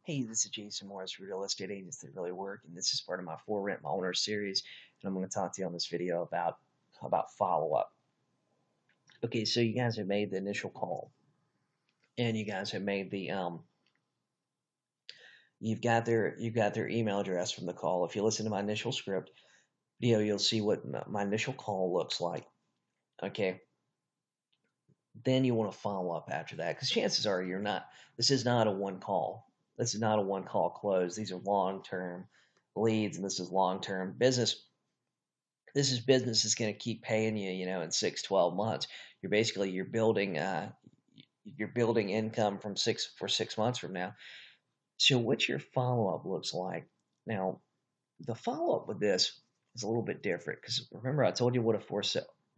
Hey, this is Jason Morris, Real Estate Agents That Really Work, and this is part of my For Rent My Owner series. And I'm going to talk to you on this video about follow up. Okay, so you guys have made the initial call, and you guys have made the you've got their email address from the call. If you listen to my initial script video, you'll see what my initial call looks like. Okay, then you want to follow up after that because chances are you're not. This is not a one call. This is not a one call close. These are long term leads, and this is long term business. This is business that's going to keep paying you, in 6, 12 months. You're building income from 6 months from now. So what your follow up looks like now, the follow up with this is a little bit different because remember I told you what a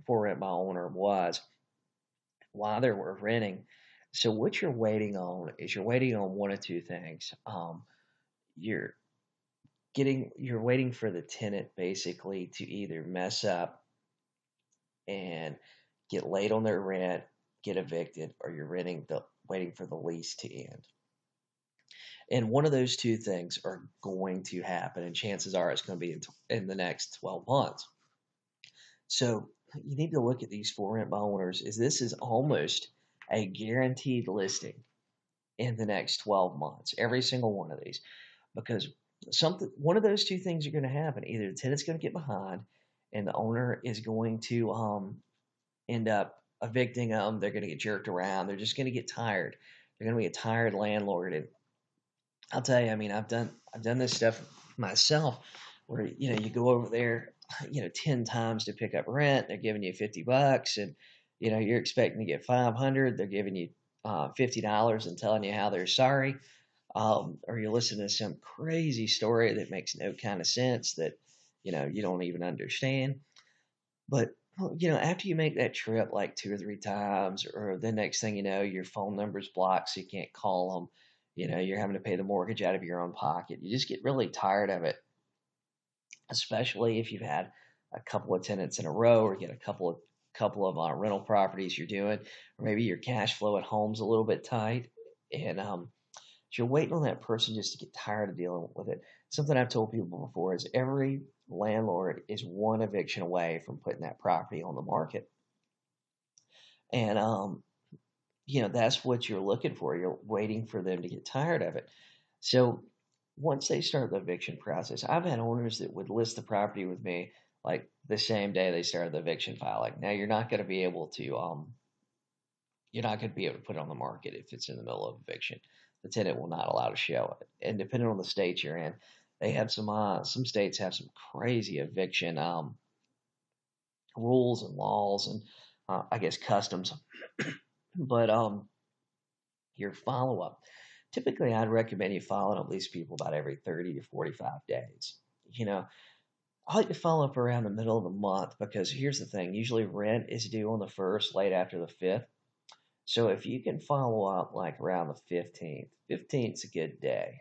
for rent by owner was while they were renting. So what you're waiting on is you're waiting on one of two things. You're you're waiting for the tenant basically to either mess up and get late on their rent, get evicted, or you're waiting for the lease to end. And one of those two things are going to happen, and chances are it's going to be in the next 12 months. So you need to look at these for rent by owners. This is almost a guaranteed listing in the next 12 months, every single one of these, because one of those two things are going to happen. Either the tenant's going to get behind, and the owner is going to end up evicting them. They're going to get jerked around. They're just going to get tired. They're going to be a tired landlord. And I'll tell you, I mean, I've done this stuff myself, where you go over there, 10 times to pick up rent. They're giving you $50, and you're expecting to get 500. They're giving you $50 and telling you how they're sorry. Or you're listening to some crazy story that makes no kind of sense that you don't even understand. But after you make that trip like 2 or 3 times, or the next thing you know, your phone number's blocked, so you can't call them. You're having to pay the mortgage out of your own pocket. You just get really tired of it, especially if you've had a couple of tenants in a row, or you get a couple of rental properties you're doing, or maybe your cash flow at home's a little bit tight, and you're waiting on that person just to get tired of dealing with it. Something I've told people before is every landlord is one eviction away from putting that property on the market. And, that's what you're looking for. You're waiting for them to get tired of it. So once they start the eviction process, I've had owners that would list the property with me like the same day they started the eviction filing. Now you're not going to be able to put it on the market if it's in the middle of eviction. The tenant will not allow to show it. And depending on the state you're in, they have some states have some crazy eviction rules and laws, and I guess customs. But your follow up, typically I'd recommend you following up these people about every 30 to 45 days. I like to follow up around the middle of the month because here's the thing: usually rent is due on the first, late after the fifth. So if you can follow up like around the 15th, 15th's a good day.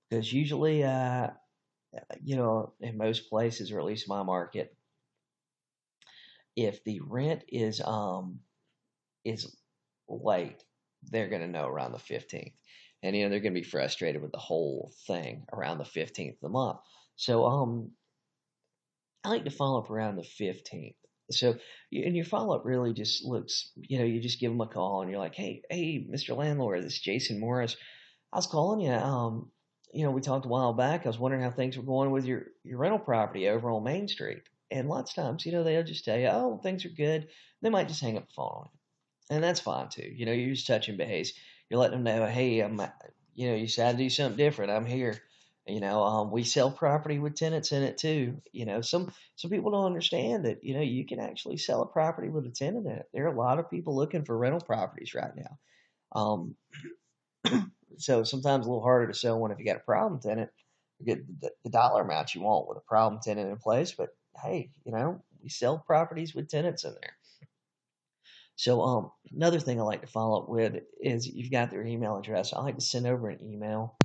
Because usually, in most places, or at least my market, if the rent is late, they're going to know around the 15th. And, they're going to be frustrated with the whole thing around the 15th of the month. So, I like to follow up around the 15th. So, and your follow up really just looks, you just give them a call and you're like, hey, Mr. Landlord, this is Jason Morris. I was calling you. We talked a while back. I was wondering how things were going with your rental property over on Main Street. And lots of times, they'll just tell you, oh, things are good. They might just hang up the phone on you. And that's fine too. You're just touching base. You're letting them know, hey, you decided to do something different. I'm here. We sell property with tenants in it too. Some people don't understand that, you can actually sell a property with a tenant in it. There are a lot of people looking for rental properties right now. So sometimes a little harder to sell one if you got a problem tenant. You get the dollar amount you want with a problem tenant in place. But hey, we sell properties with tenants in there. So another thing I like to follow up with is you've got their email address. I like to send over an email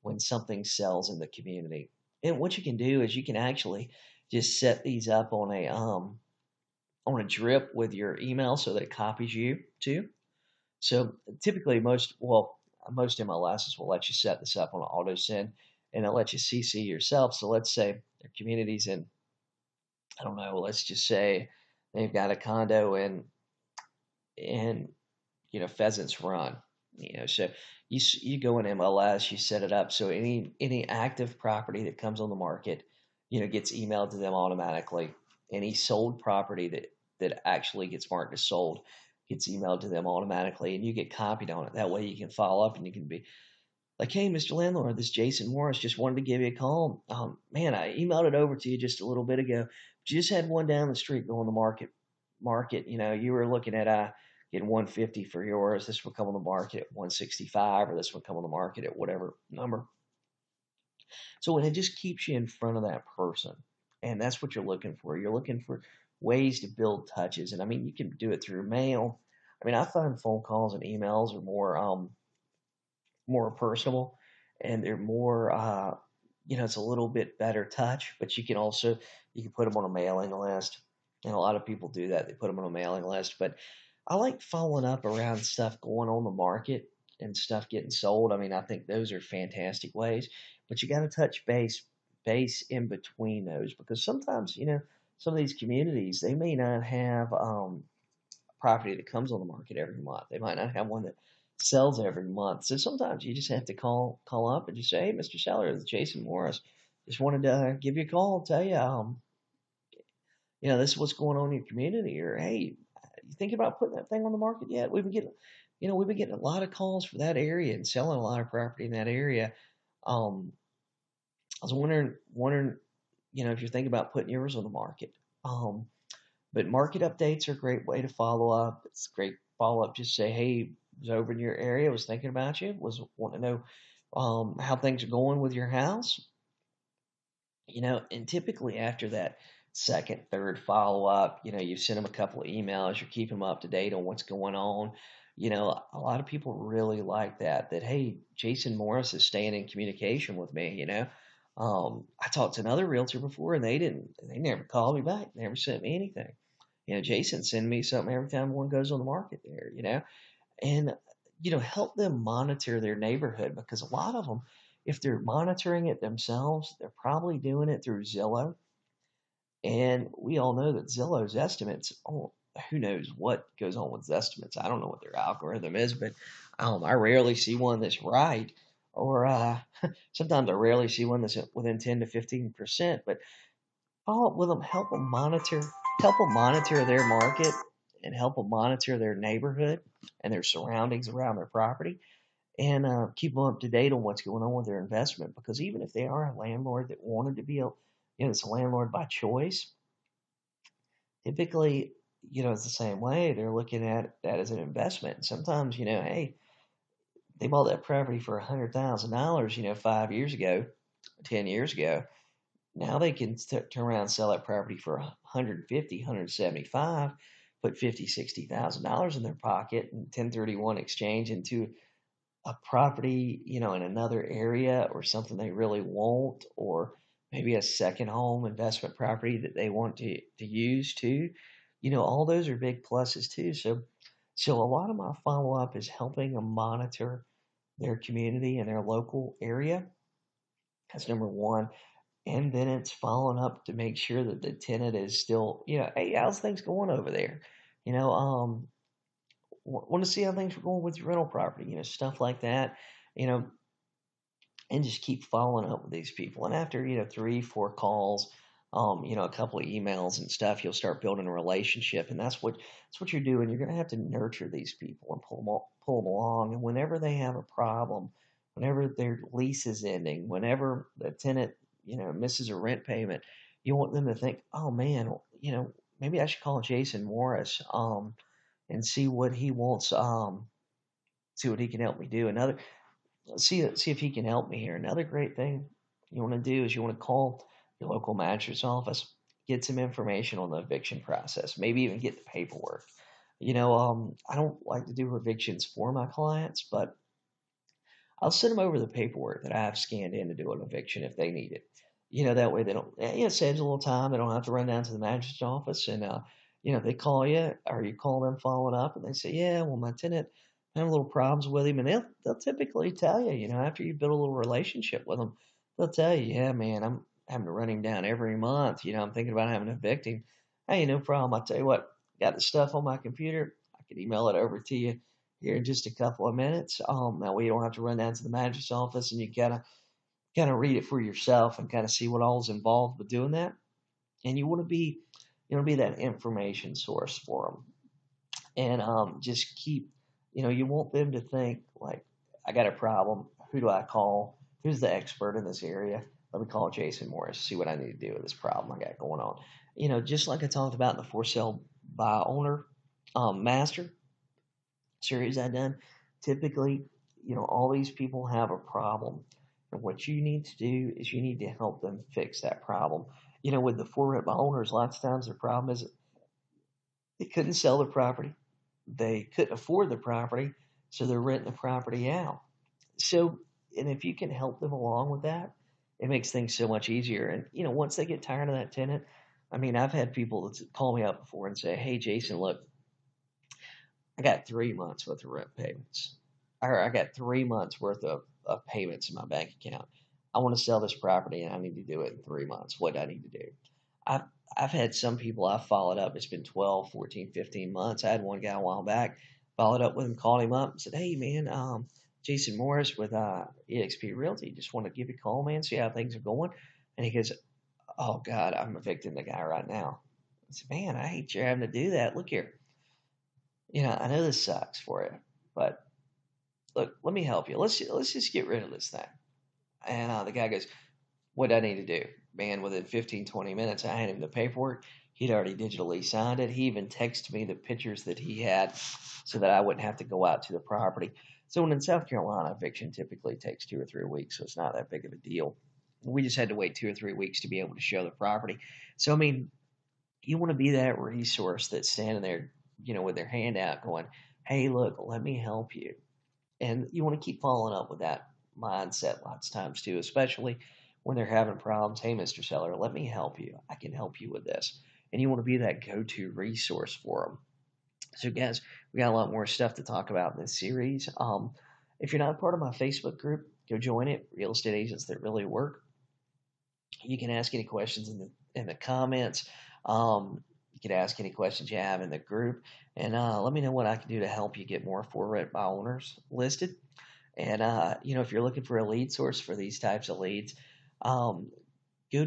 when something sells in the community. And what you can do is you can actually just set these up on a drip with your email so that it copies you too. So typically most MLSs will let you set this up on an auto send, and they'll let you CC yourself. So let's say their communities in, I don't know, let's just say they've got a condo in Pheasants Run. So you go in MLS, you set it up so any active property that comes on the market, gets emailed to them automatically. Any sold property that actually gets marked as sold gets emailed to them automatically, and you get copied on it. That way you can follow up and you can be like, "Hey, Mr. Landlord, this is Jason Morris. Just wanted to give you a call. Man, I emailed it over to you just a little bit ago. Just had one down the street go on the market. You were looking at getting 150 for yours. This will come on the market at 165, or this will come on the market at whatever number." So it just keeps you in front of that person, and that's what you're looking for. You're looking for ways to build touches, and I mean, you can do it through mail. I mean, I find phone calls and emails are more personable, and they're more it's a little bit better touch. But you can put them on a mailing list, and a lot of people do that. They put them on a mailing list. But I like following up around stuff going on the market and stuff getting sold. I mean, I think those are fantastic ways, but you got to touch base in between those, because sometimes some of these communities, they may not have property that comes on the market every month. They might not have one that sells every month. So sometimes you just have to call up and just say, "Hey, Mr. Seller, it's Jason Morris. Just wanted to give you a call, tell you, this is what's going on in your community." Or, "Hey, you thinking about putting that thing on the market yet? We've been getting a lot of calls for that area and selling a lot of property in that area. Um, I was wondering, if you're thinking about putting yours on the market." But market updates are a great way to follow up. It's a great follow up. Just say, "Hey, was over in your area, was thinking about you, was wanting to know how things are going with your house." And typically after that second, third follow up, you send them a couple of emails, you're keeping them up to date on what's going on. A lot of people really like that, "Hey, Jason Morris is staying in communication with me." I talked to another realtor before, and they never called me back, never sent me anything. Jason send me something every time one goes on the market there. And help them monitor their neighborhood, because a lot of them, if they're monitoring it themselves, they're probably doing it through Zillow. And we all know that Zillow's estimates, oh, who knows what goes on with estimates. I don't know what their algorithm is, but I rarely see one that's right. Or sometimes I rarely see one that's within 10 to 15%. But follow up with them, help them monitor their market, and help them monitor their neighborhood and their surroundings around their property, and keep them up to date on what's going on with their investment. Because even if they are a landlord that wanted to be it's a landlord by choice, typically, it's the same way. They're looking at that as an investment. And sometimes, hey, they bought that property for $100,000, 5 years ago, 10 years ago. Now they can turn around and sell that property for 150, 175, put 50, $60,000 in their pocket, and 1031 exchange into a property, in another area, or something they really want, or maybe a second home investment property that they want to use too. All those are big pluses too. So a lot of my follow up is helping them monitor their community and their local area. That's number one. And then it's following up to make sure that the tenant is still, "Hey, how's things going over there? Want to see how things are going with your rental property," stuff like that, you know, and just keep following up with these people. And after, 3, 4 calls, a couple of emails and stuff, you'll start building a relationship. And that's what you're doing. You're going to have to nurture these people and pull them along. And whenever they have a problem, whenever their lease is ending, whenever the tenant, misses a rent payment, you want them to think, "Oh man, maybe I should call Jason Morris, and see what he wants, see what he can help me do." See if he can help me here. Another great thing you want to do is you want to call your local magistrate's office, get some information on the eviction process, maybe even get the paperwork. I don't like to do evictions for my clients, but I'll send them over the paperwork that I have scanned in to do an eviction if they need it. That way they don't, it saves a little time. They don't have to run down to the magistrate's office. And, if they call you or you call them following up and they say, "Yeah, well, my tenant have little problems with him, and they'll typically tell you, after you build a little relationship with them, they'll tell you, yeah, man, I'm having to run him down every month. I'm thinking about having to evict him. Hey, no problem. I'll tell you what, got the stuff on my computer. I can email it over to you here in just a couple of minutes. That way you don't have to run down to the magistrate's office, and you kind of read it for yourself and kind of see what all's involved with doing that. And you want to be that information source for them, and just keep, you want them to think like, I got a problem. Who do I call? Who's the expert in this area? Let me call Jason Morris, see what I need to do with this problem I got going on. Just like I talked about in the for sale by owner master series I done, typically, all these people have a problem. And what you need to do is you need to help them fix that problem. With the for rent by owners, lots of times their problem is they couldn't sell the property. They couldn't afford the property, so they're renting the property out. So, and if you can help them along with that, it makes things so much easier. And, once they get tired of that tenant, I mean, I've had people that call me up before and say, hey, Jason, look, I got 3 months worth of rent payments, or I got 3 months worth of payments in my bank account. I want to sell this property and I need to do it in 3 months. What do I need to do? I've, I've had some people I've followed up. It's been 12, 14, 15 months. I had one guy a while back, followed up with him, called him up and said, hey, man, Jason Morris with EXP Realty. Just want to give you a call, man, see how things are going. And he goes, oh, God, I'm evicting the guy right now. I said, man, I hate you having to do that. Look here. I know this sucks for you, but look, let me help you. Let's just get rid of this thing. And the guy goes, what do I need to do? Man, within 15, 20 minutes, I handed him the paperwork. He'd already digitally signed it. He even texted me the pictures that he had so that I wouldn't have to go out to the property. So when in South Carolina, eviction typically takes 2 or 3 weeks, so it's not that big of a deal. We just had to wait 2 or 3 weeks to be able to show the property. So, I mean, you want to be that resource that's standing there, with their hand out going, hey, look, let me help you. And you want to keep following up with that mindset lots of times too, especially when they're having problems. Hey, Mr. Seller, let me help you. I can help you with this. And you want to be that go-to resource for them. So, guys, we got a lot more stuff to talk about in this series. If you're not part of my Facebook group, go join it. Real Estate Agents That Really Work. You can ask any questions in the comments. You can ask any questions you have in the group, and let me know what I can do to help you get more for rent by owners listed. And if you're looking for a lead source for these types of leads, go to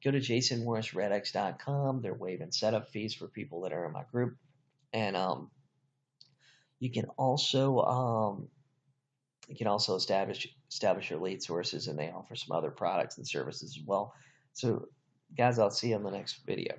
jasonmorrisredx.com. They're waiving setup fees for people that are in my group, and you can also establish your lead sources, and they offer some other products and services as well. So, guys, I'll see you on the next video.